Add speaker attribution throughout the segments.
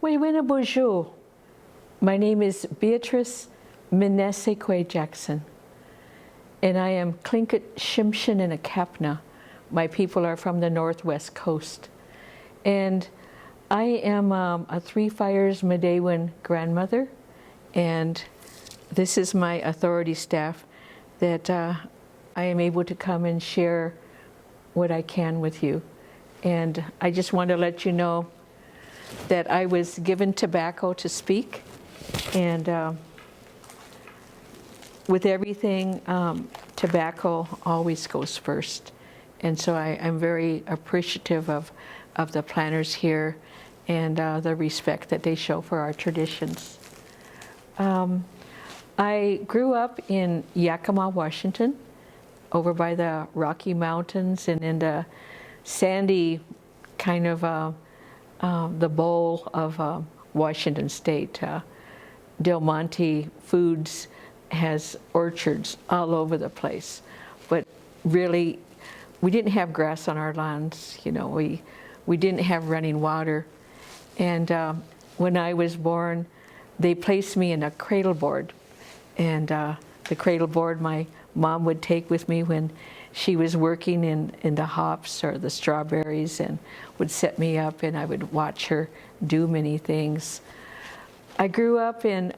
Speaker 1: Midewiwin bonjour. My name is Beatrice Menase Kwe Jackson, and I am Tlingit Shimshin and Akapna. My people are from the Northwest Coast. And I am a Three Fires Midewiwin grandmother, and this is my authority staff that I am able to come and share what I can with you. And I just want to let you know that I was given tobacco to speak, and with everything, tobacco always goes first. And so I'm very appreciative of the planners here and the respect that they show for our traditions. I grew up in Yakima, Washington, over by the Rocky Mountains and in the sandy kind of the bowl of Washington State. Del Monte Foods has orchards all over the place, but really we didn't have grass on our lawns. You know, we didn't have running water, and when I was born, they placed me in a cradle board, and the cradle board my mom would take with me when she was working in the hops or the strawberries, and would set me up, and I would watch her do many things. I grew up in,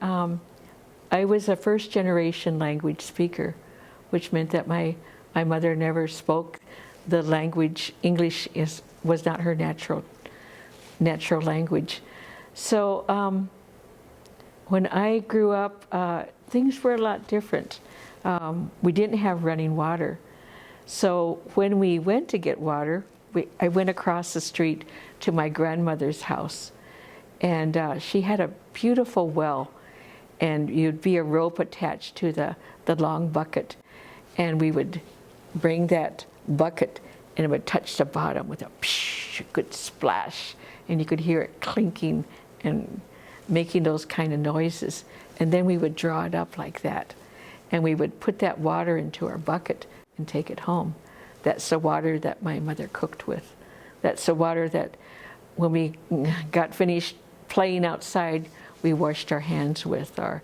Speaker 1: I was a first generation language speaker, which meant that my mother never spoke the language. English was not her natural language. So when I grew up, things were a lot different. We didn't have running water. So when we went to get water, I went across the street to my grandmother's house, and she had a beautiful well, and you'd be a rope attached to the long bucket, and we would bring that bucket and it would touch the bottom with a psh, good splash, and you could hear it clinking and making those kind of noises, and then we would draw it up like that, and we would put that water into our bucket and take it home. That's the water that my mother cooked with. That's the water that when we got finished playing outside, we washed our hands with. Or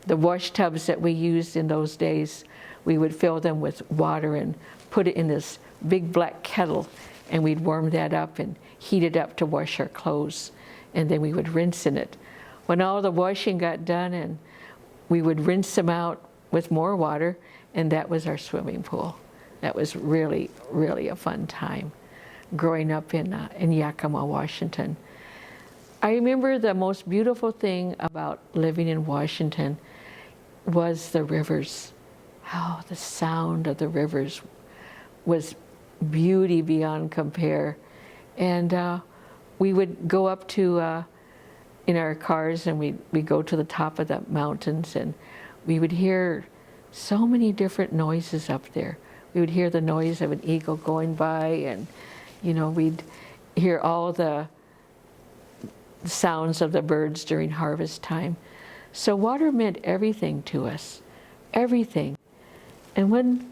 Speaker 1: the wash tubs that we used in those days, we would fill them with water and put it in this big black kettle, and we'd warm that up and heat it up to wash our clothes, and then we would rinse in it. When all the washing got done, and we would rinse them out with more water, and that was our swimming pool. That was really, really a fun time growing up in Yakima, Washington. I remember the most beautiful thing about living in Washington was the rivers. Oh, the sound of the rivers was beauty beyond compare. And we would go up to, in our cars, and we'd go to the top of the mountains, and we would hear so many different noises up there. We would hear the noise of an eagle going by, and you know, we'd hear all the sounds of the birds during harvest time. So water meant everything to us, everything. And when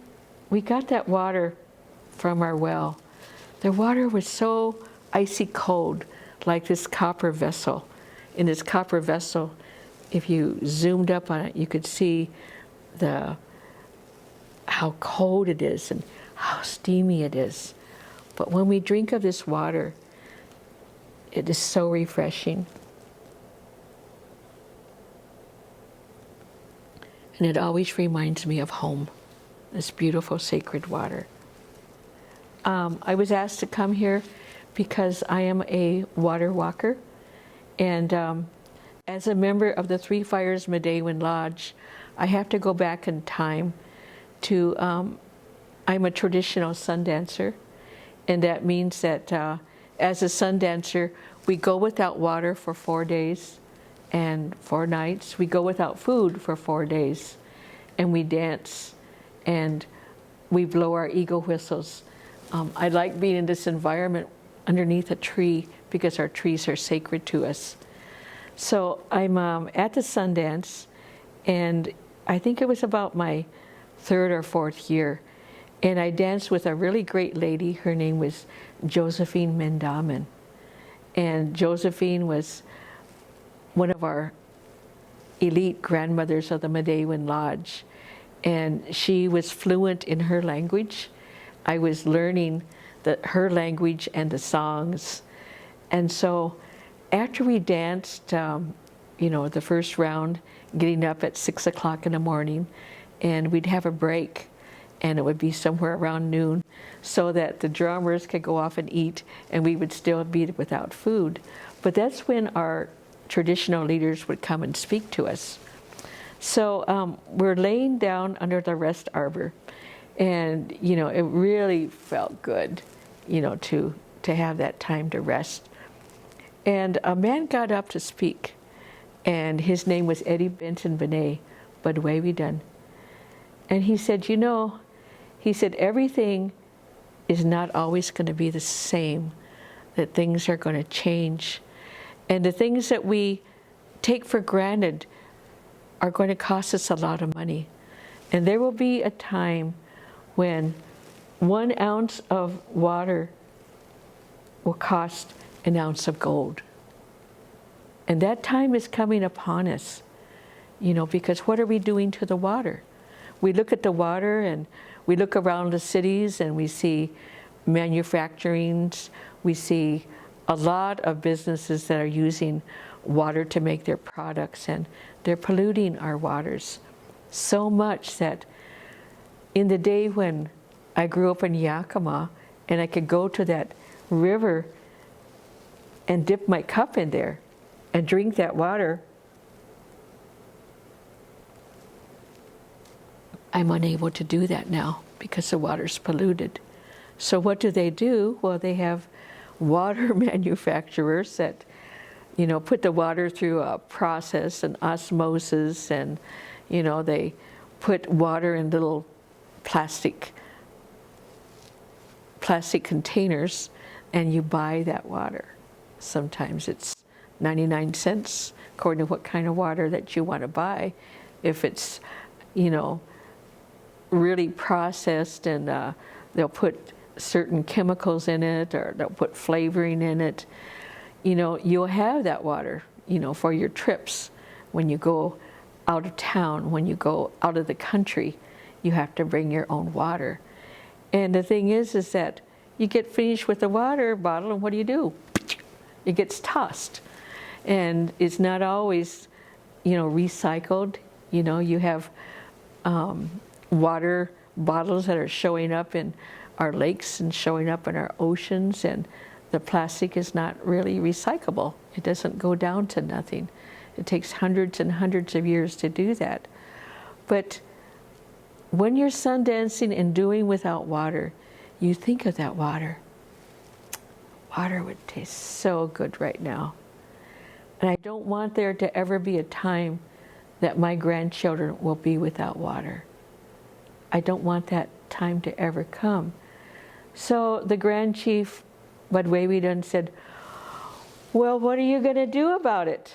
Speaker 1: we got that water from our well, the water was so icy cold, like this copper vessel. In this copper vessel, if you zoomed up on it, you could see how cold it is and how steamy it is. But when we drink of this water, it is so refreshing. And it always reminds me of home, this beautiful sacred water. I was asked to come here because I am a water walker, and as a member of the Three Fires Midewiwin Lodge, I have to go back in time to, I'm a traditional sun dancer, and that means that as a sun dancer, we go without water for 4 days and 4 nights. We go without food for 4 days, and we dance, and we blow our eagle whistles. I like being in this environment underneath a tree because our trees are sacred to us. So I'm at the Sundance, and I think it was about my 3rd or 4th year, and I danced with a really great lady. Her name was Josephine Mandamin, and Josephine was one of our elite grandmothers of the Midewiwin Lodge, and she was fluent in her language. I was learning her language and the songs. And so after we danced, the first round, getting up at 6 o'clock in the morning, and we'd have a break, and it would be somewhere around noon, so that the drummers could go off and eat, and we would still be without food. But that's when our traditional leaders would come and speak to us. So we're laying down under the rest arbor, and it really felt good, to have that time to rest. And a man got up to speak, and his name was Eddie Benson Benet Badwewidan. And he said, everything is not always going to be the same, that things are going to change. And the things that we take for granted are going to cost us a lot of money. And there will be a time when 1 ounce of water will cost an ounce of gold. And that time is coming upon us, because what are we doing to the water? We look at the water and we look around the cities and we see manufacturings, we see a lot of businesses that are using water to make their products, and they're polluting our waters so much that in the day when I grew up in Yakima and I could go to that river and dip my cup in there and drink that water, I'm unable to do that now because the water's polluted. So what do? Well, they have water manufacturers that, put the water through a process and osmosis, and, they put water in little plastic containers, and you buy that water. Sometimes it's 99 cents, according to what kind of water that you want to buy. If it's, really processed, and they'll put certain chemicals in it, or they'll put flavoring in it, you'll have that water, for your trips. When you go out of town, when you go out of the country, you have to bring your own water. And the thing is that you get finished with the water bottle, and what do? It gets tossed. And it's not always, recycled. You have water bottles that are showing up in our lakes and showing up in our oceans, and the plastic is not really recyclable. It doesn't go down to nothing. It takes hundreds and hundreds of years to do that. But when you're sun dancing and doing without water, you think of that water. Water would taste so good right now. And I don't want there to ever be a time that my grandchildren will be without water. I don't want that time to ever come. So the Grand Chief Badwewidan said, well, what are you going to do about it?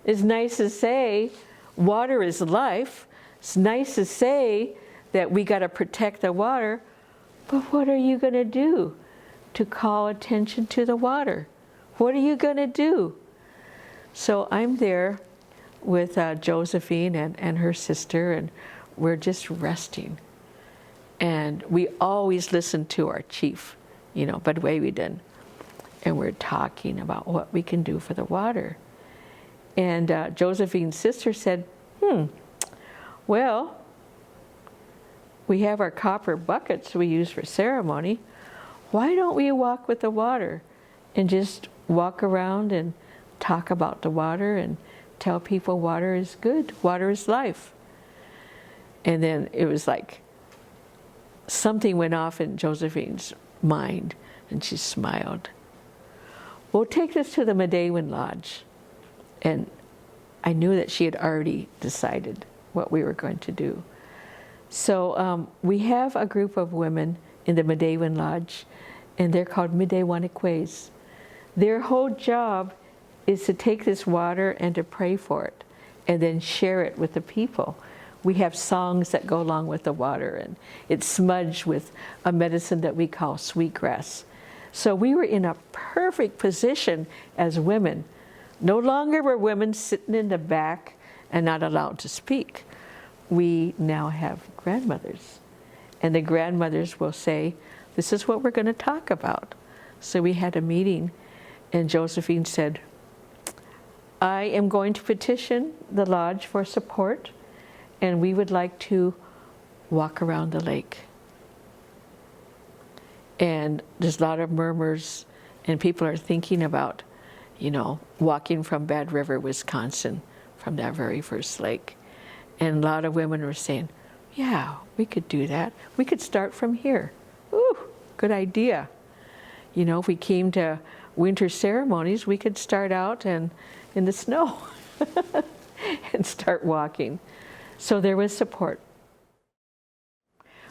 Speaker 1: It's nice to say water is life. It's nice to say that we got to protect the water, but what are you going to do to call attention to the water? What are you going to do? So I'm there with Josephine and her sister, and we're just resting. And we always listen to our chief, Badwewidan, and we're talking about what we can do for the water. And Josephine's sister said, well, we have our copper buckets we use for ceremony. Why don't we walk with the water and just walk around and talk about the water and tell people water is good, water is life? And then it was like something went off in Josephine's mind, and she smiled. Well, take this to the Midewiwin Lodge. And I knew that she had already decided what we were going to do. So we have a group of women in the Midewiwin Lodge, and they're called Midewiwin. Their whole job is to take this water and to pray for it, and then share it with the people. We have songs that go along with the water, and it's smudged with a medicine that we call sweetgrass. So we were in a perfect position as women No longer were women sitting in the back and not allowed to speak. We now have grandmothers. And the grandmothers will say, this is what we're going to talk about. So we had a meeting, and Josephine said, I am going to petition the lodge for support, and we would like to walk around the lake. And there's a lot of murmurs, and people are thinking about, you know, walking from Bad River, Wisconsin, from that very first lake. And a lot of women were saying, yeah, we could do that. We could start from here. Ooh, good idea. You know, if we came to winter ceremonies, we could start out and in the snow and start walking. So there was support.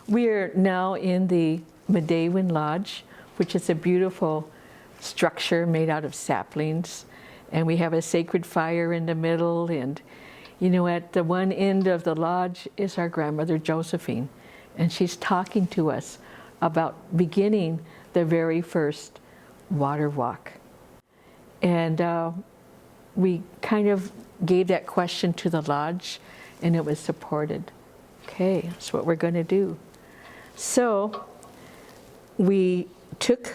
Speaker 1: We are now in the Midewiwin Lodge, which is a beautiful structure made out of saplings. And we have a sacred fire in the middle. And, you know, at the one end of the lodge is our grandmother, Josephine. And she's talking to us about beginning the very first water walk. And we kind of gave that question to the lodge, and it was supported. Okay, that's what we're going to do. So we took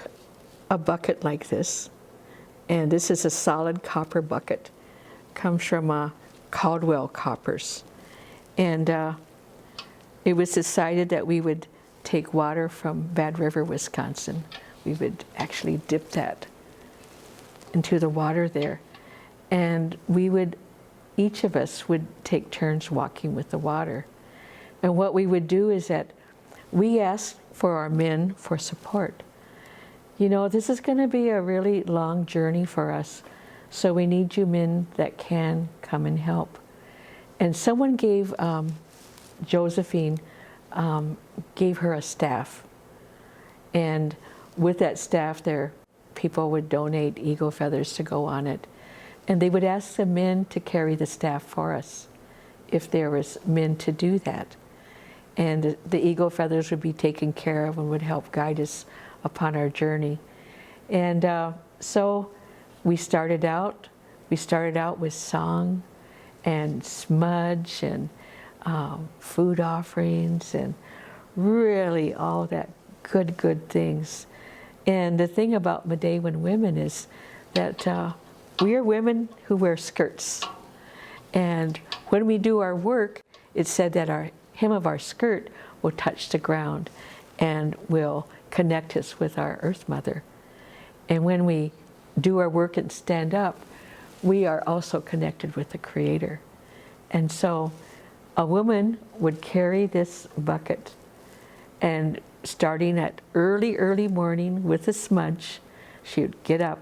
Speaker 1: a bucket like this, and this is a solid copper bucket. Comes from Caldwell coppers. And it was decided that we would take water from Bad River, Wisconsin. We would actually dip that into the water there. And we would, each of us would take turns walking with the water. And what we would do is that we asked for our men for support. You know, this is going to be a really long journey for us, so we need you men that can come and help. And someone gave Josephine, gave her a staff. And with that staff there, people would donate eagle feathers to go on it. And they would ask the men to carry the staff for us, if there was men to do that. And the eagle feathers would be taken care of and would help guide us upon our journey. And so we started out with song and smudge and food offerings and really all that good things. And the thing about Midewiwin women is that we are women who wear skirts. And when we do our work, it's said that our hem of our skirt will touch the ground and will connect us with our Earth Mother. And when we do our work and stand up, we are also connected with the Creator. And so a woman would carry this bucket, and starting at early morning with a smudge, she would get up.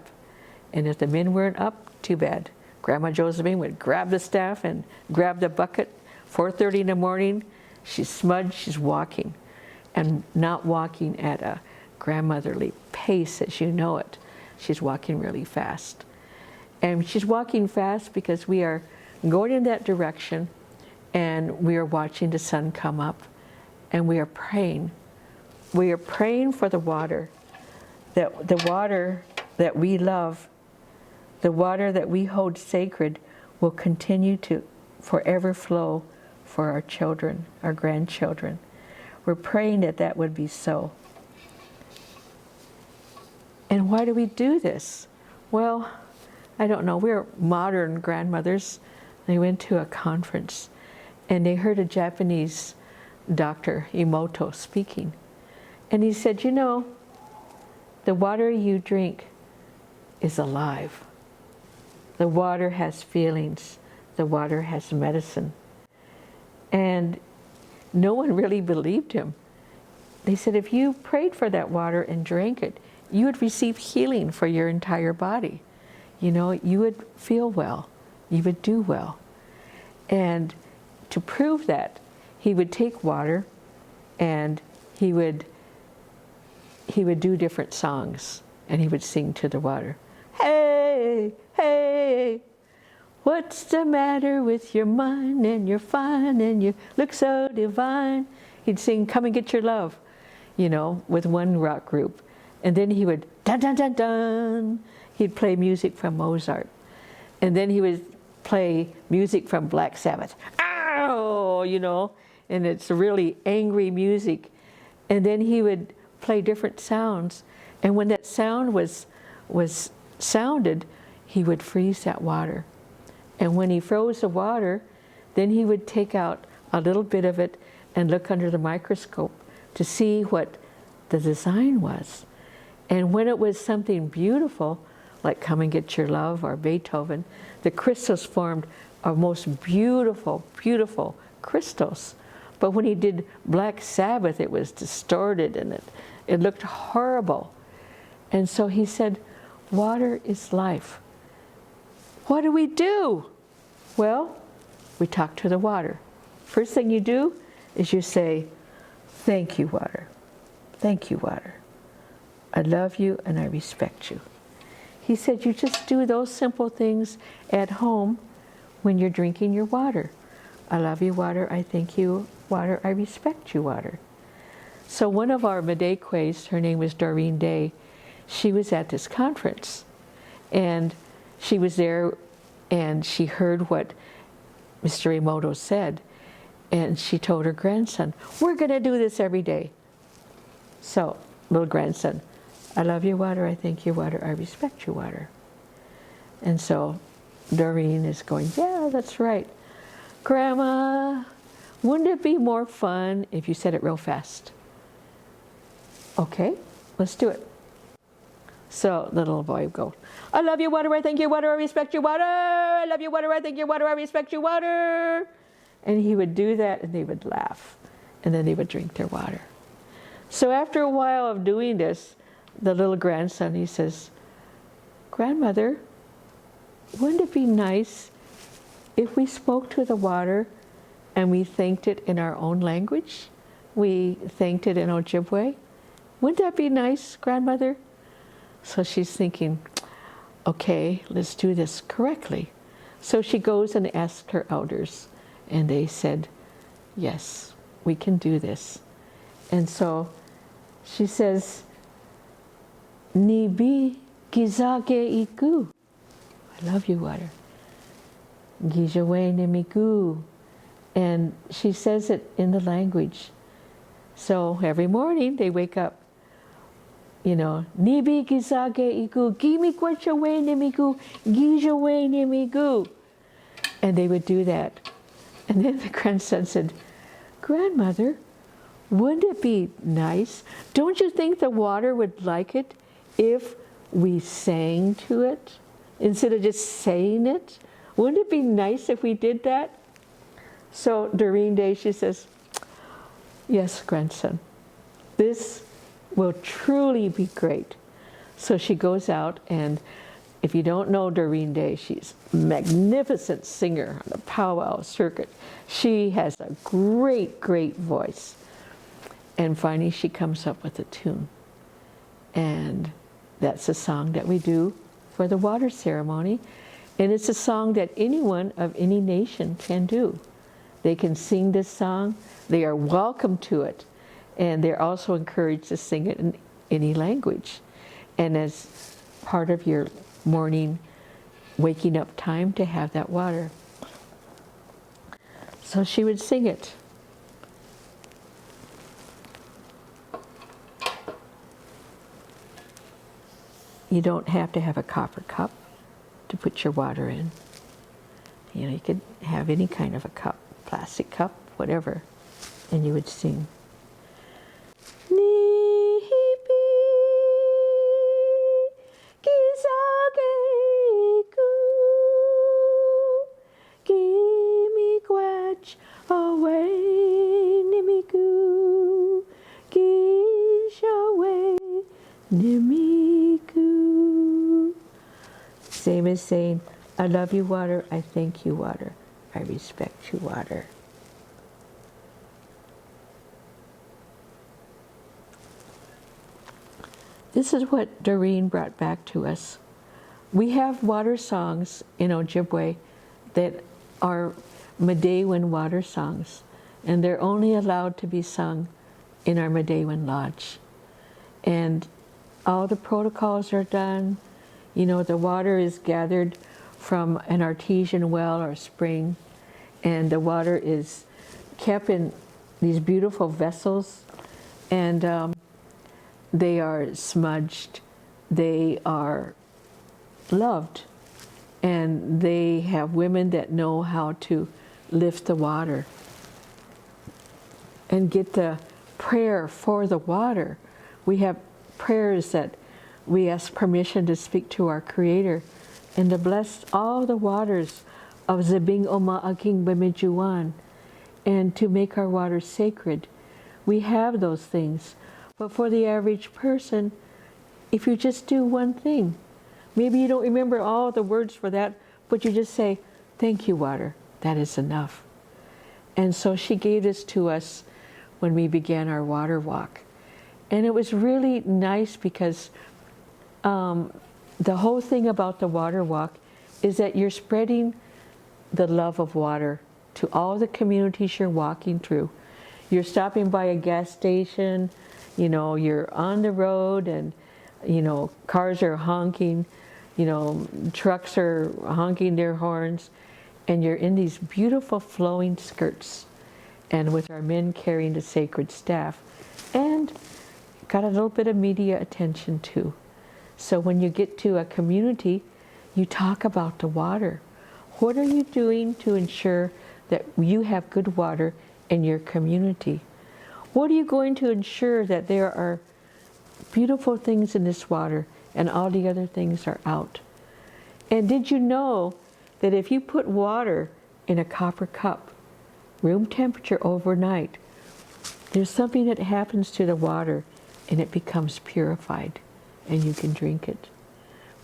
Speaker 1: And if the men weren't up, too bad. Grandma Josephine would grab the staff and grab the bucket. 4:30 in the morning, she's smudged, she's walking. And not walking at a grandmotherly pace as you know it. She's walking really fast. And she's walking fast because we are going in that direction, and we are watching the sun come up, and we are praying. We are praying for the water that we love, the water that we hold sacred, will continue to forever flow for our children, our grandchildren. We're praying that that would be so. And why do we do this? Well, I don't know. We're modern grandmothers. They went to a conference, and they heard a Japanese doctor, Emoto, speaking. And he said, you know, the water you drink is alive. The water has feelings. The water has medicine. And no one really believed him. They said, if you prayed for that water and drank it, you would receive healing for your entire body. You know, you would feel well. You would do well. And to prove that, he would take water and he would do different songs, and he would sing to the water. Hey, hey, what's the matter with your mind, and you're fine and you look so divine. He'd sing Come and Get Your Love, you know, with one rock group. And then he would dun dun dun dun. He'd play music from Mozart. And then he would play music from Black Sabbath. Ow, you know, and it's really angry music. And then he would play different sounds. And when that sound was sounded, he would freeze that water. And when he froze the water, then he would take out a little bit of it and look under the microscope to see what the design was. And when it was something beautiful, like Come and Get Your Love or Beethoven, the crystals formed our most beautiful, beautiful crystals. But when he did Black Sabbath, it was distorted and it looked horrible. And so he said, water is life. What do we do? Well, we talk to the water. First thing you do is you say, thank you, water. Thank you, water. I love you and I respect you. He said, you just do those simple things at home when you're drinking your water. I love you, water. I thank you, water. I respect you, water. So one of our Midekwes, her name was Doreen Day, she was at this conference. And she was there and she heard what Mr. Emoto said. And she told her grandson, we're going to do this every day. So, little grandson, I love you, water. I thank you, water. I respect you, water. And so Doreen is going, yeah, that's right. Grandma, wouldn't it be more fun if you said it real fast? Okay, let's do it. So the little boy would go, I love you, water. I thank you, water. I respect you, water. I love you, water. I thank you, water. I respect you, water. And he would do that and they would laugh. And then they would drink their water. So after a while of doing this, the little grandson, he says, Grandmother, wouldn't it be nice if we spoke to the water and we thanked it in our own language? We thanked it in Ojibwe. Wouldn't that be nice, Grandmother? So she's thinking, okay, let's do this correctly. So she goes and asks her elders, and they said, yes, we can do this. And so she says, Nibi gizage iku. I love you, water. Gijawe nemigu. And she says it in the language. So every morning they wake up, you know, Nibi gizage iku, gimi kwachawe nemigu, gijawe nemigu. And they would do that. And then the grandson said, Grandmother, wouldn't it be nice? Don't you think the water would like it if we sang to it instead of just saying it? Wouldn't it be nice if we did that? So Doreen Day, she says, yes, grandson, this will truly be great. So she goes out, and if you don't know Doreen Day, she's a magnificent singer on the powwow circuit. She has a great, great voice. And finally she comes up with a tune. And that's a song that we do for the water ceremony. And it's a song that anyone of any nation can do. They can sing this song. They are welcome to it. And they're also encouraged to sing it in any language. And as part of your morning waking up time to have that water. So she would sing it. You don't have to have a copper cup to put your water in. You know, you could have any kind of a cup, plastic cup, whatever, and you would sing. Same as saying, I love you, water. I thank you, water. I respect you, water. This is what Doreen brought back to us. We have water songs in Ojibwe that are Midewiwin water songs, and they're only allowed to be sung in our Midewiwin Lodge. And all the protocols are done. You know, the water is gathered from an artesian well or spring, and the water is kept in these beautiful vessels, and they are smudged, they are loved, and they have women that know how to lift the water and get the prayer for the water. We have prayers that we ask permission to speak to our Creator and to bless all the waters of Zabing Oma Aking Bemijuan and to make our water sacred. We have those things. But for the average person, if you just do one thing, maybe you don't remember all the words for that, but you just say, "Thank you, water." That is enough. And so she gave this to us when we began our water walk. And it was really nice because the whole thing about the water walk is that you're spreading the love of water to all the communities you're walking through. You're stopping by a gas station, you know, you're on the road and, you know, cars are honking, you know, trucks are honking their horns, and you're in these beautiful flowing skirts, and with our men carrying the sacred staff, and got a little bit of media attention too. So when you get to a community, you talk about the water. What are you doing to ensure that you have good water in your community? What are you going to ensure that there are beautiful things in this water and all the other things are out? And did you know that if you put water in a copper cup, room temperature overnight, there's something that happens to the water and it becomes purified and you can drink it?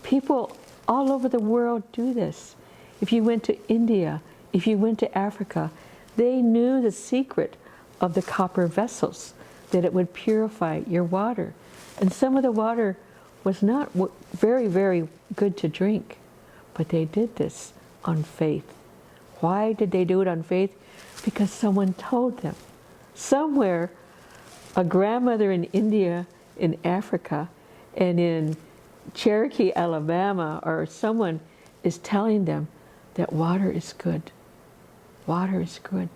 Speaker 1: People all over the world do this. If you went to India, if you went to Africa, they knew the secret of the copper vessels, that it would purify your water. And some of the water was not very, very good to drink, but they did this on faith. Why did they do it on faith? Because someone told them. Somewhere, a grandmother in India, in Africa, and in Cherokee, Alabama, or someone is telling them that water is good. Water is good.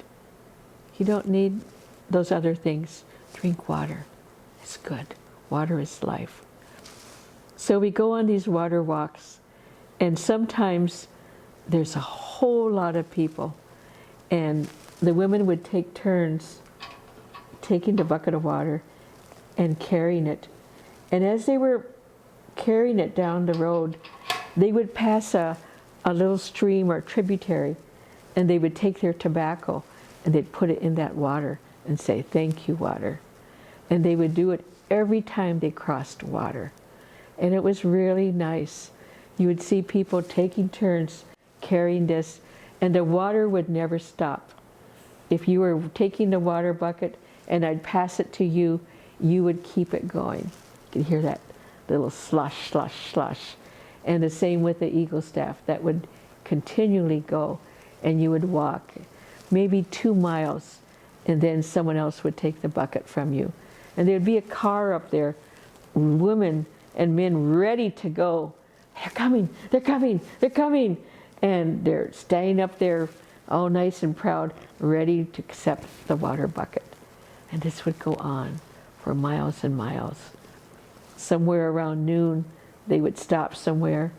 Speaker 1: You don't need those other things. Drink water. It's good. Water is life. So we go on these water walks, and sometimes there's a whole lot of people, and the women would take turns taking the bucket of water and carrying it. And as they were carrying it down the road, they would pass a little stream or tributary, and they would take their tobacco and they'd put it in that water and say, "Thank you, water." And they would do it every time they crossed water. And it was really nice. You would see people taking turns carrying this, and the water would never stop. If you were taking the water bucket and I'd pass it to you, you would keep it going. You could hear that little slosh, slosh, slosh. And the same with the eagle staff. That would continually go, and you would walk maybe 2 miles, and then someone else would take the bucket from you. And there'd be a car up there, women and men ready to go. "They're coming, they're coming, they're coming." And they're standing up there all nice and proud, ready to accept the water bucket. And this would go on for miles and miles. Somewhere around noon, they would stop somewhere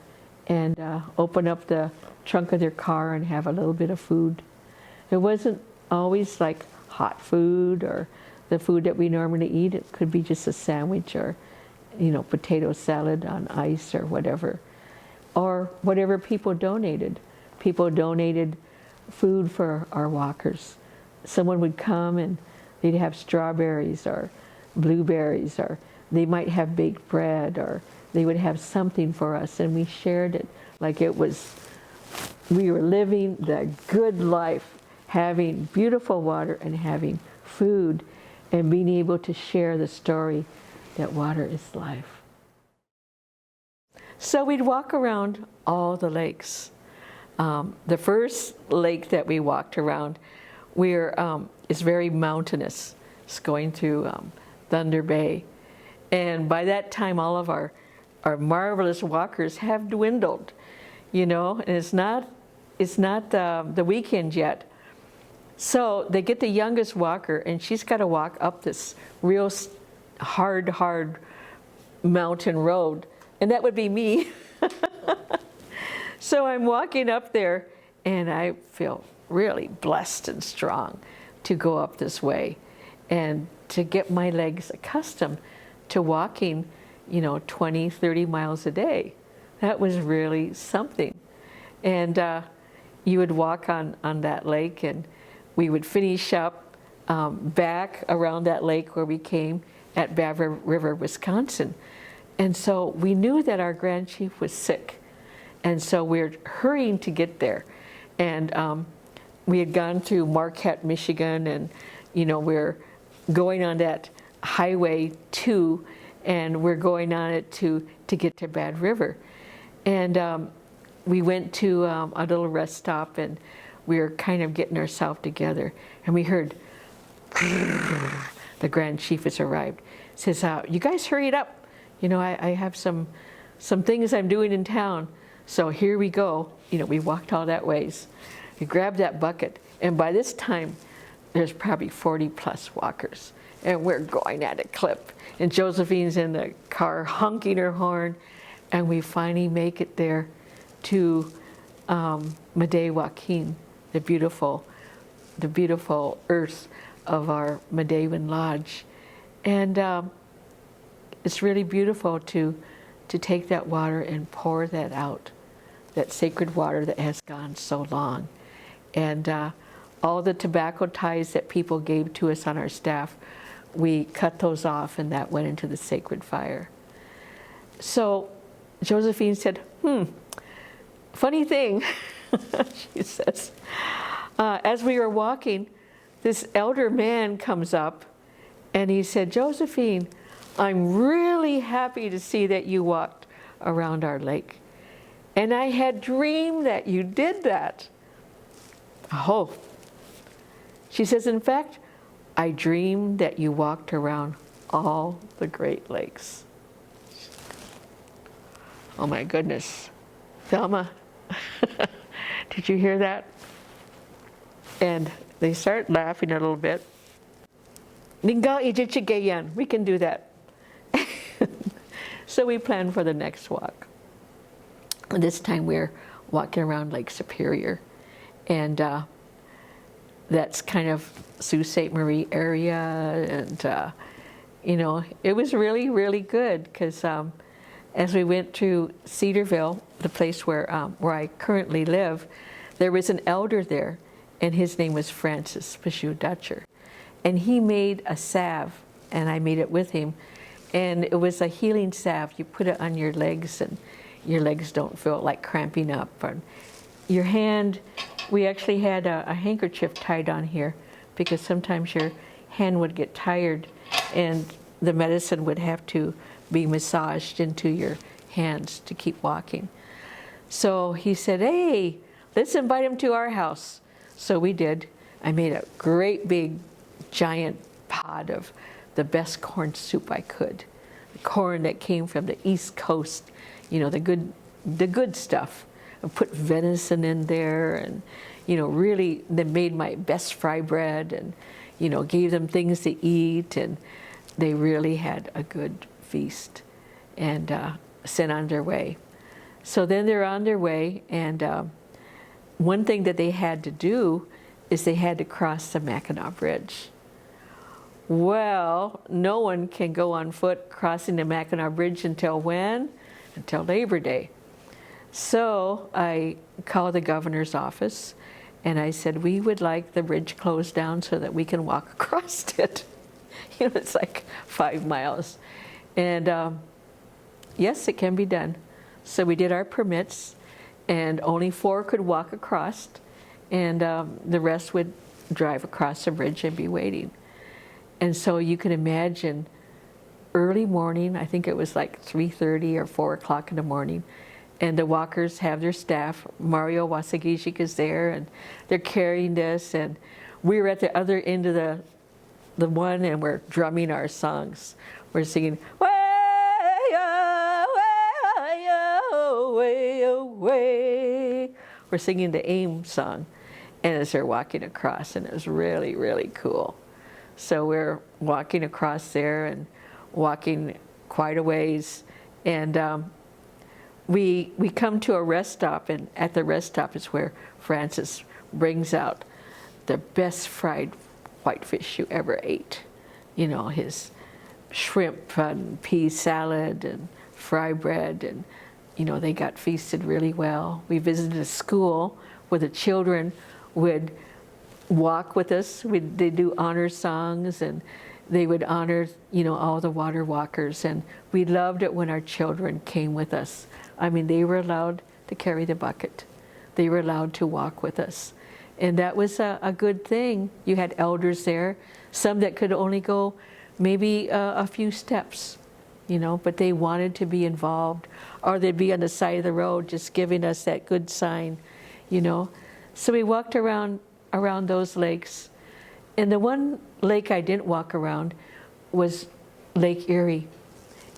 Speaker 1: and open up the trunk of their car and have a little bit of food. It wasn't always like hot food or the food that we normally eat. It could be just a sandwich or, you know, potato salad on ice or whatever. Or whatever people donated. People donated food for our walkers. Someone would come and they'd have strawberries or blueberries, or they might have baked bread, or they would have something for us, and we shared it like it was, we were living the good life, having beautiful water and having food and being able to share the story that water is life. So we'd walk around all the lakes. The first lake that we walked around is very mountainous. It's going through Thunder Bay. And by that time, all of our marvelous walkers have dwindled. you know, and it's not the weekend yet. So they get the youngest walker, and she's got to walk up this real hard mountain road, and that would be me. So I'm walking up there, and I feel really blessed and strong to go up this way and to get my legs accustomed to walking, you know, 20, 30 miles a day. That was really something. And you would walk on that lake, and we would finish up back around that lake where we came at Bad River, Wisconsin. And so we knew that our Grand Chief was sick. And so we're hurrying to get there. And we had gone through Marquette, Michigan, and, you know, we're going on that Highway 2, and we're going on it to get to Bad River. And we went to a little rest stop, and we were kind of getting ourselves together. And we heard, the Grand Chief has arrived. Says, you guys hurry it up. You know, I have some things I'm doing in town. So here we go. You know, we walked all that ways. We grabbed that bucket, and by this time, there's probably 40 plus walkers, and we're going at a clip. And Josephine's in the car honking her horn, and we finally make it there to Midewiwin, the beautiful earth of our Midewiwin Lodge. And it's really beautiful to take that water and pour that out, that sacred water that has gone so long. And all the tobacco ties that people gave to us on our staff, we cut those off, and that went into the sacred fire. So Josephine said, funny thing, she says, as we were walking, this elder man comes up, and he said, Josephine, I'm really happy to see that you walked around our lake. And I had dreamed that you did that. Oh. She says, in fact, I dreamed that you walked around all the Great Lakes. Oh my goodness. Thelma, did you hear that? And they start laughing a little bit. We can do that. So we planned for the next walk. And this time we're walking around Lake Superior. And that's kind of Sault Ste. Marie area. And, you know, it was really, really good because as we went through Cedarville, the place where I currently live, there was an elder there, and his name was Francis Pishu Dutcher. And he made a salve, and I made it with him. And it was a healing salve. You put it on your legs, and your legs don't feel like cramping up. And your hand, we actually had a handkerchief tied on here because sometimes your hand would get tired and the medicine would have to be massaged into your hands to keep walking. So he said, hey, let's invite him to our house. So we did. I made a great big giant pot of the best corn soup I could. The corn that came from the East Coast, you know, the good stuff. I put venison in there, and, you know, really they made my best fry bread, and, you know, gave them things to eat, and they really had a good feast and sent on their way. So then they're on their way, and one thing that they had to do is they had to cross the Mackinac Bridge. Well, no one can go on foot crossing the Mackinac Bridge until when? Until Labor Day. So I called the governor's office, and I said, we would like the bridge closed down so that we can walk across it. You know, it's like 5 miles. And yes, it can be done. So we did our permits, and only 4 could walk across, and the rest would drive across the bridge and be waiting. And so you can imagine early morning, I think it was like 3:30 or 4 o'clock in the morning, and the walkers have their staff. Mario Wasagishik is there, and they're carrying this, and we were at the other end of the one, and we're drumming our songs. We're singing, way-oh, way-oh, way-oh, way. for singing the AIM song, and as they're walking across, and it was really, really cool. So we're walking across there and walking quite a ways, and we come to a rest stop, and at the rest stop is where Francis brings out the best fried whitefish you ever ate. You know, his shrimp and pea salad and fry bread, and you know, they got feasted really well. We visited a school where the children would walk with us. They do honor songs, and they would honor, you know, all the water walkers, and we loved it when our children came with us. I mean, they were allowed to carry the bucket. They were allowed to walk with us. And that was a good thing. You had elders there, some that could only go maybe a few steps, you know, but they wanted to be involved, or they'd be on the side of the road just giving us that good sign, you know. So we walked around those lakes. And the one lake I didn't walk around was Lake Erie.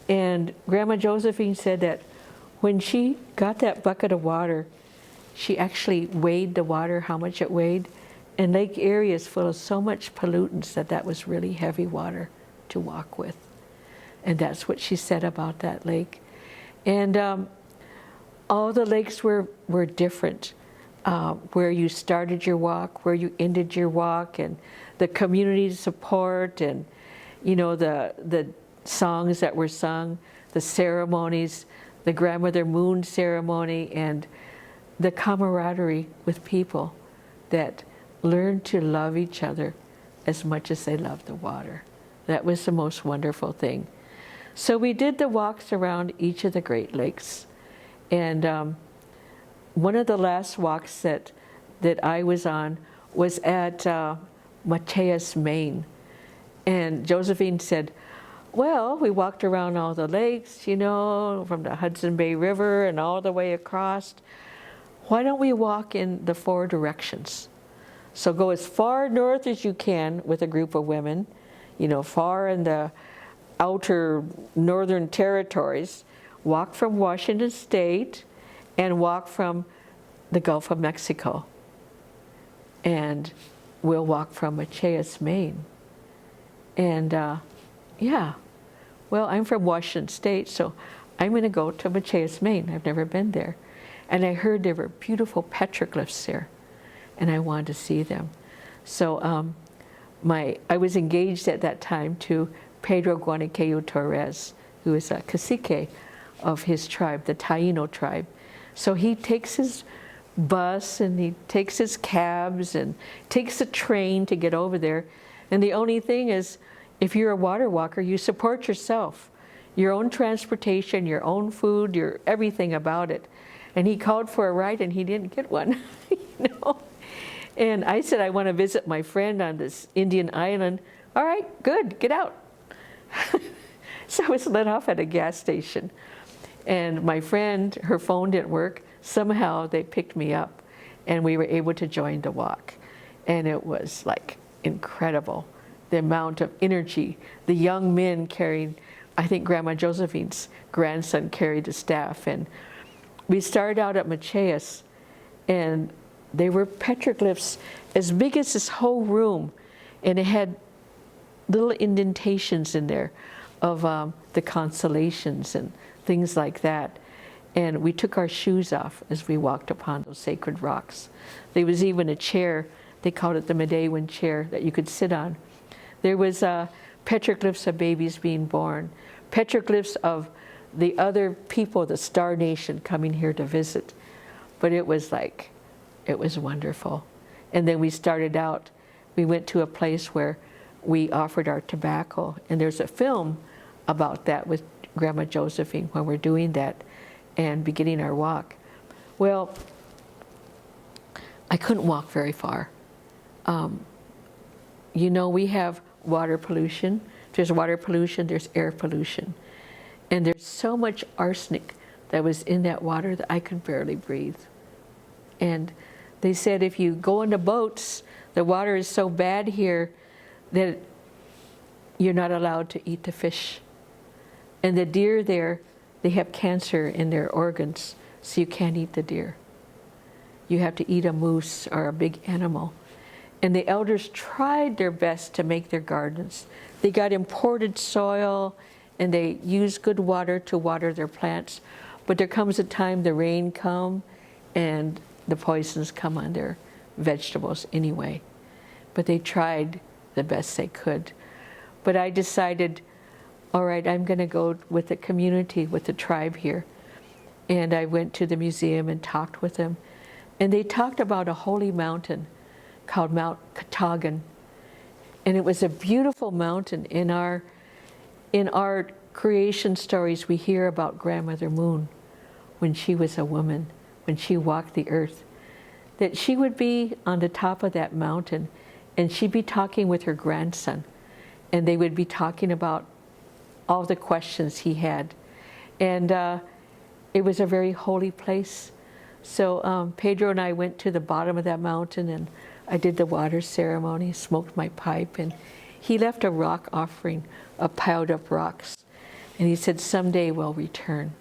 Speaker 1: And Grandma Josephine said that when she got that bucket of water, she actually weighed the water, how much it weighed. And Lake Erie is full of so much pollutants that was really heavy water to walk with. And that's what she said about that lake. And all the lakes were different. Where you started your walk, where you ended your walk, and the community support, and you know, the songs that were sung, the ceremonies, the Grandmother Moon ceremony, and the camaraderie with people that learned to love each other as much as they loved the water. That was the most wonderful thing. So we did the walks around each of the Great Lakes, and one of the last walks that I was on was at Machias, Maine. And Josephine said, well, we walked around all the lakes, you know, from the Hudson Bay River and all the way across. Why don't we walk in the 4 directions? So go as far north as you can with a group of women, you know, far in the outer northern territories. Walk from Washington State and walk from the Gulf of Mexico. And we'll walk from Machias, Maine. And yeah, well, I'm from Washington State, so I'm going to go to Machias, Maine. I've never been there. And I heard there were beautiful petroglyphs there, and I wanted to see them. So I was engaged at that time to Pedro Guanacayo Torres, who is a cacique of his tribe, the Taino tribe. So he takes his bus and he takes his cabs and takes a train to get over there. And the only thing is, if you're a water walker, you support yourself. Your own transportation, your own food, your everything about it. And he called for a ride and he didn't get one, you know. And I said, I want to visit my friend on this Indian island. All right, good, get out. So I was let off at a gas station. And my friend, her phone didn't work. Somehow they picked me up and we were able to join the walk. And it was like incredible, the amount of energy. The young men carried, I think Grandma Josephine's grandson carried the staff. And we started out at Machias, and they were petroglyphs as big as this whole room. And it had little indentations in there of the constellations and things like that. And we took our shoes off as we walked upon those sacred rocks. There was even a chair, they called it the Midewiwin chair, that you could sit on. There was petroglyphs of babies being born, petroglyphs of the other people, the Star Nation, coming here to visit. But it was like, it was wonderful. And then we started out, we went to a place where we offered our tobacco, and there's a film about that with Grandma Josephine when we're doing that and beginning our walk. Well, I couldn't walk very far. You know, we have water pollution. There's water pollution, there's air pollution. And there's so much arsenic that was in that water that I could barely breathe. And they said if you go into boats, the water is so bad here that you're not allowed to eat the fish. And the deer there, they have cancer in their organs, so you can't eat the deer. you have to eat a moose or a big animal. And the elders tried their best to make their gardens. They got imported soil and they used good water to water their plants. But there comes a time the rain comes and the poisons come on their vegetables anyway. But they tried the best they could. But I decided, all right, I'm going to go with the community, with the tribe here. And I went to the museum and talked with them. And they talked about a holy mountain called Mount Katagan. And it was a beautiful mountain. In our creation stories, we hear about Grandmother Moon when she was a woman, when she walked the earth, that she would be on the top of that mountain and she'd be talking with her grandson. And they would be talking about all the questions he had. And it was a very holy place. So Pedro and I went to the bottom of that mountain and I did the water ceremony, smoked my pipe, and he left a rock offering of piled up rocks. And he said, someday we'll return.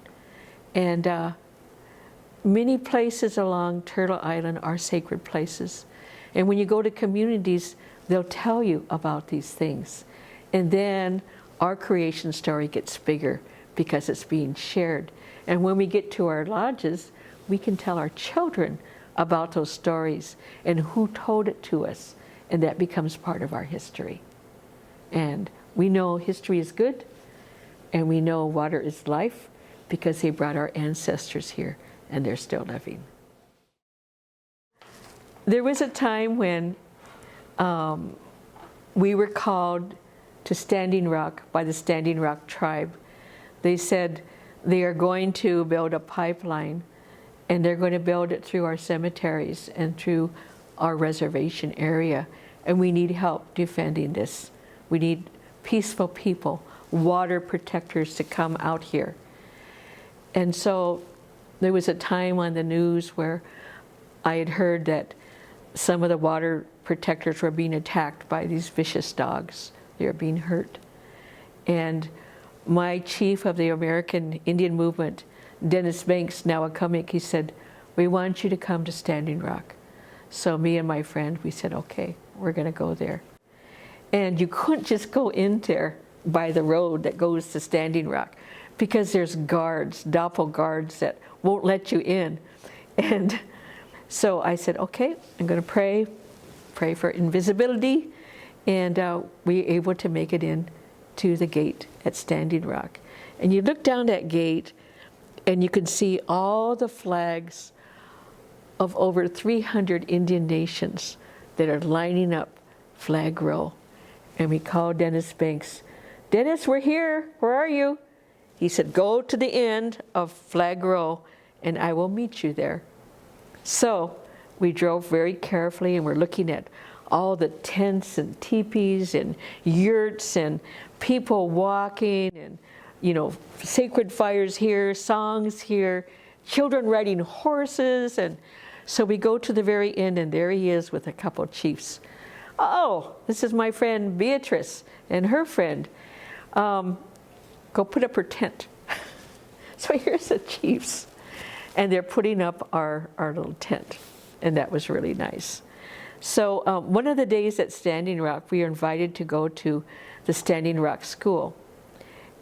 Speaker 1: And many places along Turtle Island are sacred places. And when you go to communities, they'll tell you about these things. And then our creation story gets bigger because it's being shared. And when we get to our lodges, we can tell our children about those stories and who told it to us. And that becomes part of our history. And we know history is good, and we know water is life because they brought our ancestors here and they're still living. There was a time when we were called to Standing Rock by the Standing Rock tribe. They said they are going to build a pipeline and they're going to build it through our cemeteries and through our reservation area. And we need help defending this. We need peaceful people, water protectors to come out here. And so there was a time on the news where I had heard that some of the water protectors were being attacked by these vicious dogs. They were being hurt. And my chief of the American Indian movement, Dennis Banks, now a comic, he said, we want you to come to Standing Rock. So me and my friend, we said, okay, we're going to go there. And you couldn't just go in there by the road that goes to Standing Rock because there's guards, doppel guards that won't let you in. And so I said, okay, I'm going to pray for invisibility. And we were able to make it in to the gate at Standing Rock. And you look down that gate and you can see all the flags of over 300 Indian nations that are lining up flag row. And we called Dennis Banks. Dennis, we're here. Where are you? He said, go to the end of flag row and I will meet you there. So we drove very carefully and we're looking at all the tents and teepees and yurts and people walking and, you know, sacred fires here, songs here, children riding horses. And so we go to the very end and there he is with a couple of chiefs. Oh, this is my friend Beatrice and her friend. Go put up her tent. So here's the chiefs. And they're putting up our little tent. And that was really nice. So one of the days at Standing Rock, we are invited to go to the Standing Rock School.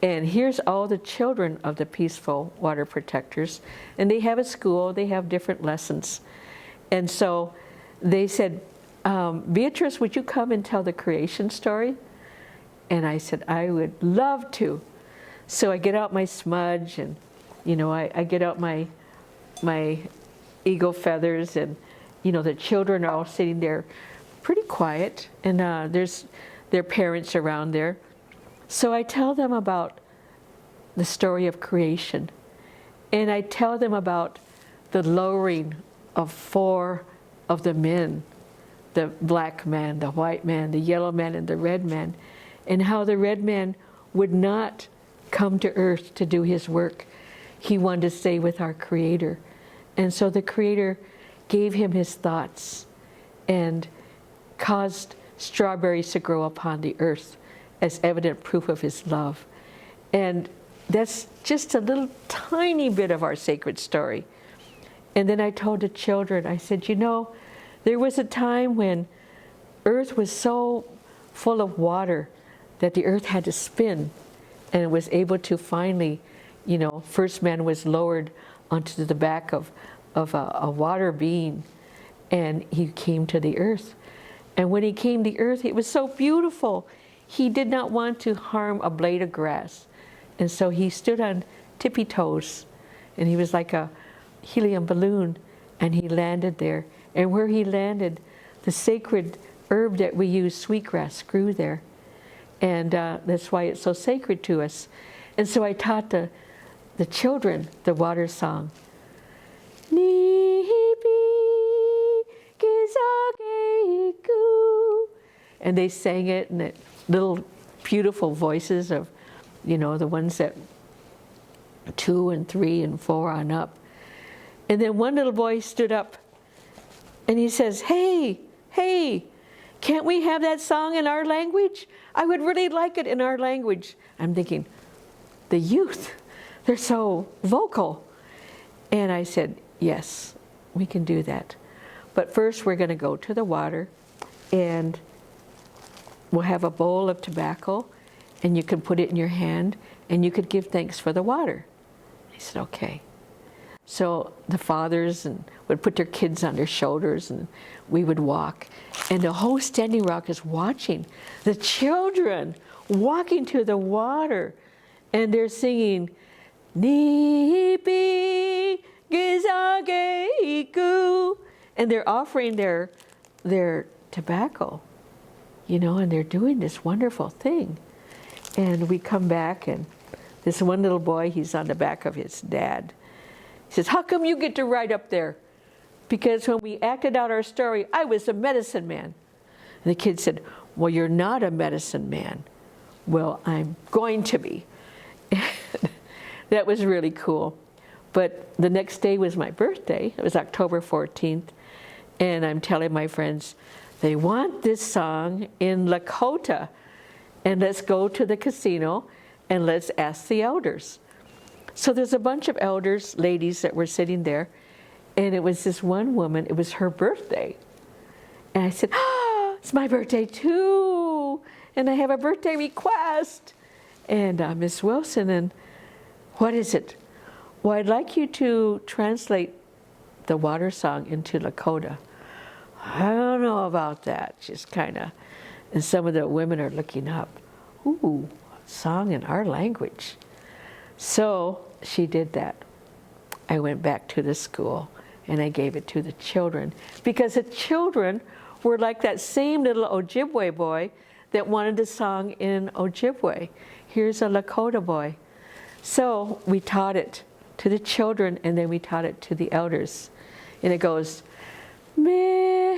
Speaker 1: And here's all the children of the peaceful water protectors. And they have a school, they have different lessons. And so they said, Beatrice, would you come and tell the creation story? And I said, I would love to. So I get out my smudge and, you know, I get out my eagle feathers and, you know, the children are all sitting there pretty quiet and there's their parents around there. So I tell them about the story of creation and I tell them about the lowering of 4 of the men, the black man, the white man, the yellow man, and the red man, and how the red man would not come to earth to do his work. He wanted to stay with our Creator. And so the Creator gave him his thoughts and caused strawberries to grow upon the earth as evident proof of his love. And that's just a little tiny bit of our sacred story. And then I told the children, I said, you know, there was a time when earth was so full of water that the earth had to spin, and it was able to finally, you know, first man was lowered onto the back of a water being, and he came to the earth. And when he came to the earth, it was so beautiful. He did not want to harm a blade of grass. And so he stood on tippy toes, and he was like a helium balloon, and he landed there. And where he landed, the sacred herb that we use, sweetgrass, grew there. And that's why it's so sacred to us. And so I taught the children the water song. And they sang it in the little beautiful voices of, you know, the ones that 2 and 3 and 4 on up. And then one little boy stood up and he says, hey, can't we have that song in our language? I would really like it in our language. I'm thinking, the youth, they're so vocal. And I said, yes, we can do that. But first we're going to go to the water, and we'll have a bowl of tobacco, and you can put it in your hand, and you could give thanks for the water. He said, okay. So the fathers would put their kids on their shoulders, and we would walk. And the whole Standing Rock is watching the children walking to the water, and they're singing, Nipi Gizageiku, and they're offering their tobacco, you know, and they're doing this wonderful thing. And we come back, and this one little boy, he's on the back of his dad. He says, how come you get to ride up there? Because when we acted out our story, I was a medicine man. And the kid said, well, you're not a medicine man. Well, I'm going to be. That was really cool. But the next day was my birthday. It was October 14th. And I'm telling my friends, they want this song in Lakota. And let's go to the casino and let's ask the elders. So there's a bunch of elders, ladies that were sitting there. And it was this one woman, it was her birthday. And I said, it's my birthday too. And I have a birthday request. And Miss Wilson, and what is it? Well, I'd like you to translate the water song into Lakota. I don't know about that. Just kind of, and some of the women are looking up. Ooh, a song in our language. So she did that. I went back to the school and I gave it to the children, because the children were like that same little Ojibwe boy that wanted a song in Ojibwe. Here's a Lakota boy. So we taught it to the children, and then we taught it to the elders. And it goes, Meni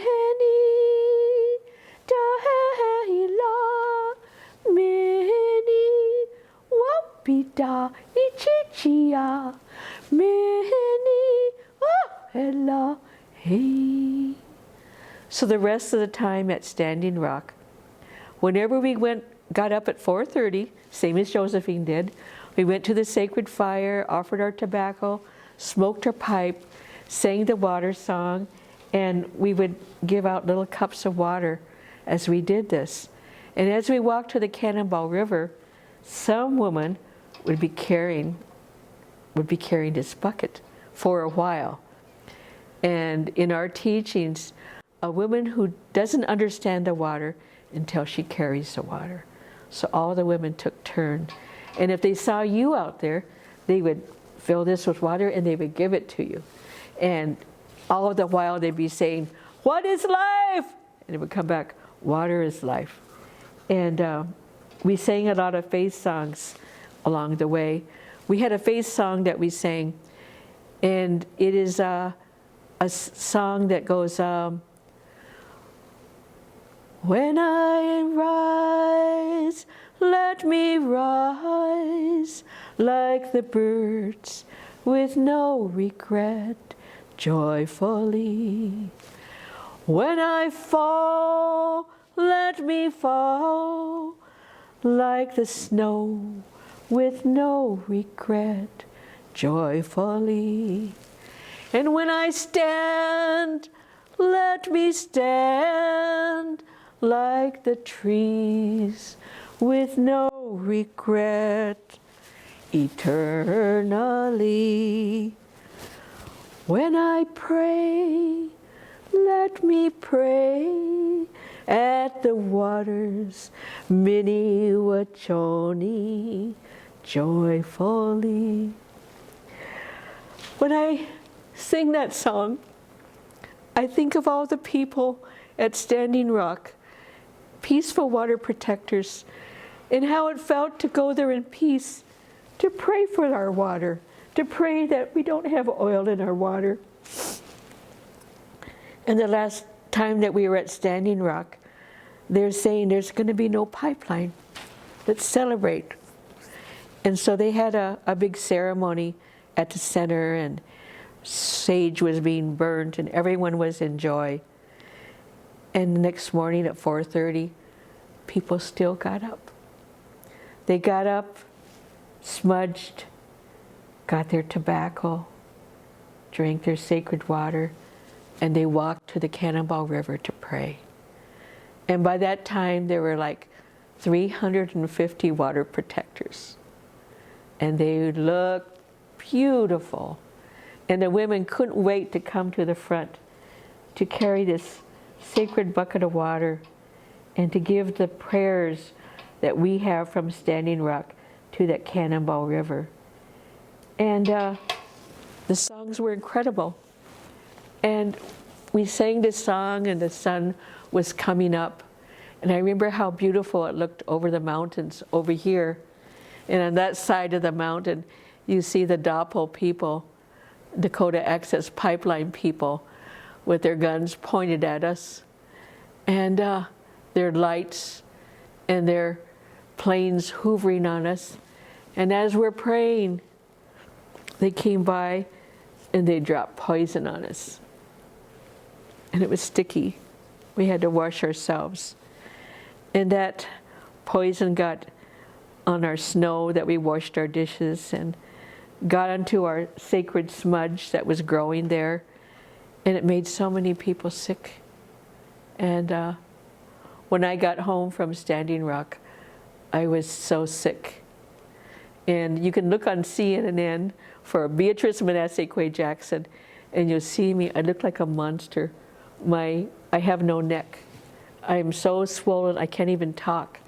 Speaker 1: Dahila, Meni Wapita Ichichia, Meni Wahela Hey. So the rest of the time at Standing Rock, whenever we got up at 4:30, same as Josephine did, we went to the sacred fire, offered our tobacco, smoked our pipe, sang the water song, and we would give out little cups of water as we did this. And as we walked to the Cannonball River, some woman would be carrying this bucket for a while. And in our teachings, a woman who doesn't understand the water until she carries the water. So all the women took turns. And if they saw you out there, they would fill this with water and they would give it to you. And all the while they'd be saying, what is life? And it would come back, water is life. And we sang a lot of faith songs along the way. We had a faith song that we sang, and it is a song that goes, when I rise, let me rise like the birds with no regret, joyfully. When I fall, let me fall like the snow with no regret, joyfully. And when I stand, let me stand like the trees with no regret eternally. When I pray, let me pray at the waters Midewiwin joyfully. When I sing that song, I think of all the people at Standing Rock, peaceful water protectors, and how it felt to go there in peace, to pray for our water, to pray that we don't have oil in our water. And the last time that we were at Standing Rock, they're saying there's going to be no pipeline. Let's celebrate. And so they had a big ceremony at the center, and sage was being burnt, and everyone was in joy. And the next morning at 4:30, people still got up. They got up, smudged, got their tobacco, drank their sacred water, and they walked to the Cannonball River to pray. And by that time, there were like 350 water protectors. And they looked beautiful. And the women couldn't wait to come to the front to carry this sacred bucket of water and to give the prayers that we have from Standing Rock to that Cannonball River. And the songs were incredible. And we sang this song, and the sun was coming up. And I remember how beautiful it looked over the mountains over here. And on that side of the mountain, you see the Doppel people, Dakota Access Pipeline people, with their guns pointed at us, and their lights and their planes hoovering on us. And as we're praying, they came by and they dropped poison on us. And it was sticky. We had to wash ourselves. And that poison got on our snow that we washed our dishes, and got onto our sacred smudge that was growing there. And it made so many people sick. And when I got home from Standing Rock, I was so sick. And you can look on CNN for Beatrice Menase Kwe Jackson, and you'll see me. I look like a monster. I have no neck. I'm so swollen, I can't even talk.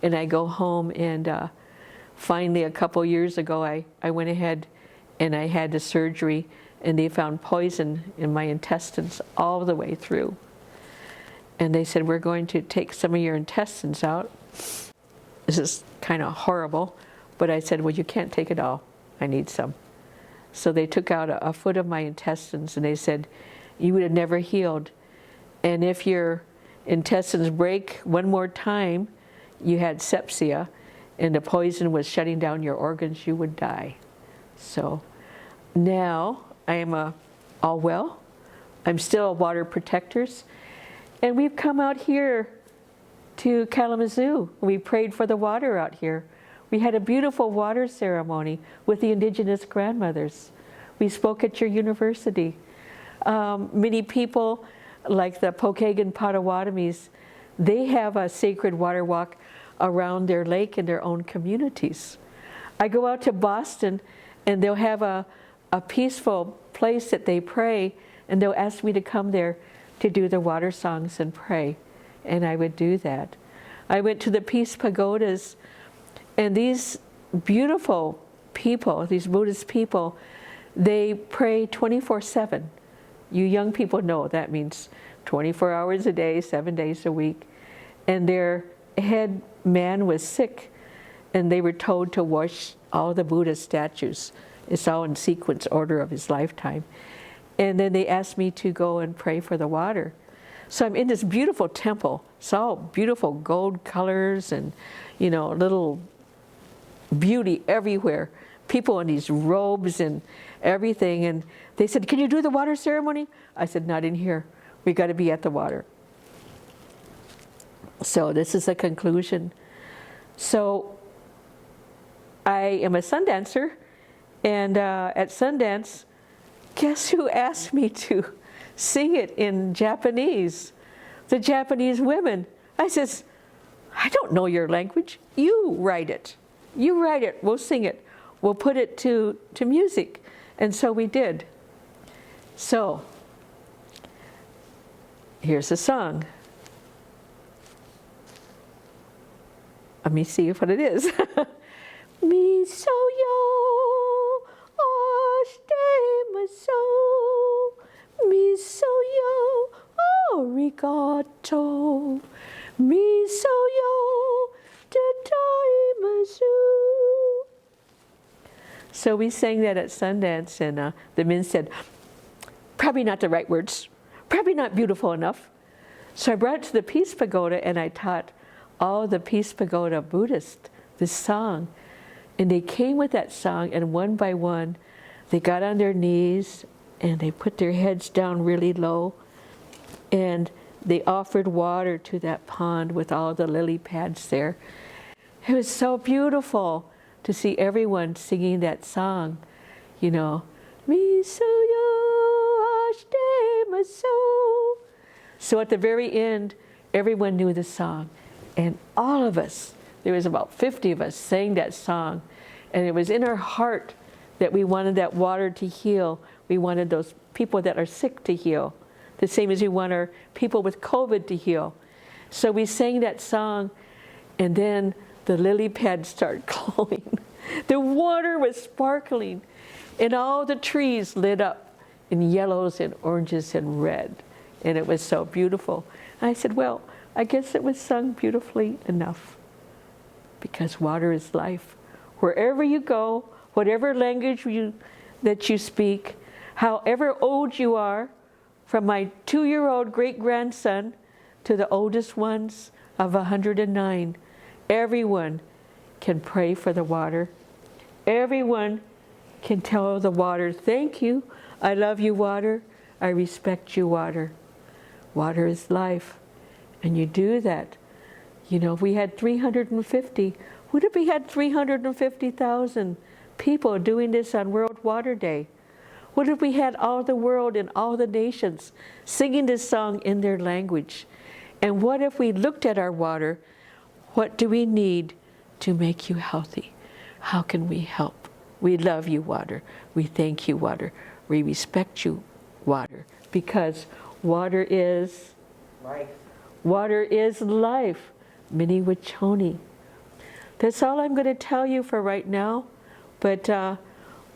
Speaker 1: And I go home, and finally a couple years ago, I went ahead and I had the surgery, and they found poison in my intestines all the way through. And they said, we're going to take some of your intestines out. This is kind of horrible, but I said, well, you can't take it all. I need some. So they took out a foot of my intestines, and they said, you would have never healed. And if your intestines break one more time, you had sepsia, and the poison was shutting down your organs, you would die. So now I am all well. I'm still a water protectors. And we've come out here to Kalamazoo. We prayed for the water out here. We had a beautiful water ceremony with the indigenous grandmothers. We spoke at your university. Many people, like the Pokagon Potawatomis, they have a sacred water walk around their lake in their own communities. I go out to Boston, and they'll have a peaceful place that they pray, and they'll ask me to come there to do the water songs and pray, and I would do that. I went to the Peace Pagodas, and these beautiful people, these Buddhist people, they pray 24/7. You young people know that means 24 hours a day, 7 days a week. And their head man was sick, and they were told to wash all the Buddha statues. It's all in sequence order of his lifetime. And then they asked me to go and pray for the water. So I'm in this beautiful temple. It's all beautiful gold colors and, you know, little beauty everywhere. People in these robes and everything. And they said, can you do the water ceremony? I said, not in here. We got to be at the water. So this is a conclusion. So I am a sun dancer, and at Sundance, guess who asked me to sing it in Japanese? The Japanese women. I says, I don't know your language. You write it. You write it. We'll sing it. We'll put it to music. And so we did. So, here's the song. Let me see what it is. Miso yo ashite maso. Miso yo arigato. Miso yo tataimasu. So we sang that at Sundance, and the men said, probably not the right words, probably not beautiful enough. So I brought it to the Peace Pagoda, and I taught all the Peace Pagoda Buddhists this song. And they came with that song, and one by one, they got on their knees, and they put their heads down really low, and they offered water to that pond with all the lily pads there. It was so beautiful to see everyone singing that song, you know, Miso yo ashite maso. So at the very end, everyone knew the song. And all of us, there was about 50 of us, sang that song. And it was in our heart that we wanted that water to heal. We wanted those people that are sick to heal, the same as we want our people with COVID to heal. So we sang that song, and then the lily pads started glowing. The water was sparkling, and all the trees lit up in yellows and oranges and red. And it was so beautiful. And I said, well, I guess it was sung beautifully enough, because water is life. Wherever you go, whatever language that you speak, however old you are, from my 2-year-old great-grandson to the oldest ones of 109, everyone can pray for the water. Everyone can tell the water, thank you, I love you, water, I respect you, water. Water is life. And you do that. You know, if we had 350, what if we had 350,000 people doing this on World Water Day? What if we had all the world and all the nations singing this song in their language? And what if we looked at our water? What do we need to make you healthy? How can we help? We love you, water. We thank you, water. We respect you, water. Because water is
Speaker 2: life.
Speaker 1: Water is life. Midewiwin. That's all I'm going to tell you for right now. But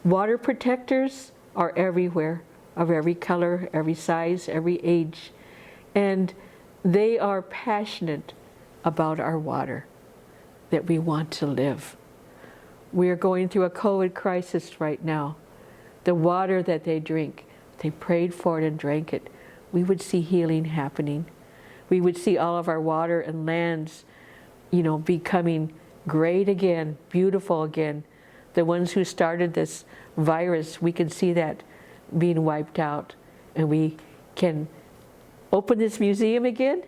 Speaker 1: water protectors are everywhere, of every color, every size, every age. And they are passionate about our water, that we want to live. We are going through a COVID crisis right now. The water that they drink, they prayed for it and drank it. We would see healing happening. We would see all of our water and lands, you know, becoming great again, beautiful again. The ones who started this virus, we can see that being wiped out. And we can open this museum again.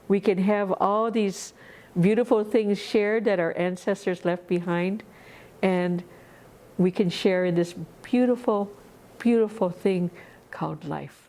Speaker 1: We can have all these beautiful things shared that our ancestors left behind. And we can share in this beautiful, beautiful thing called life.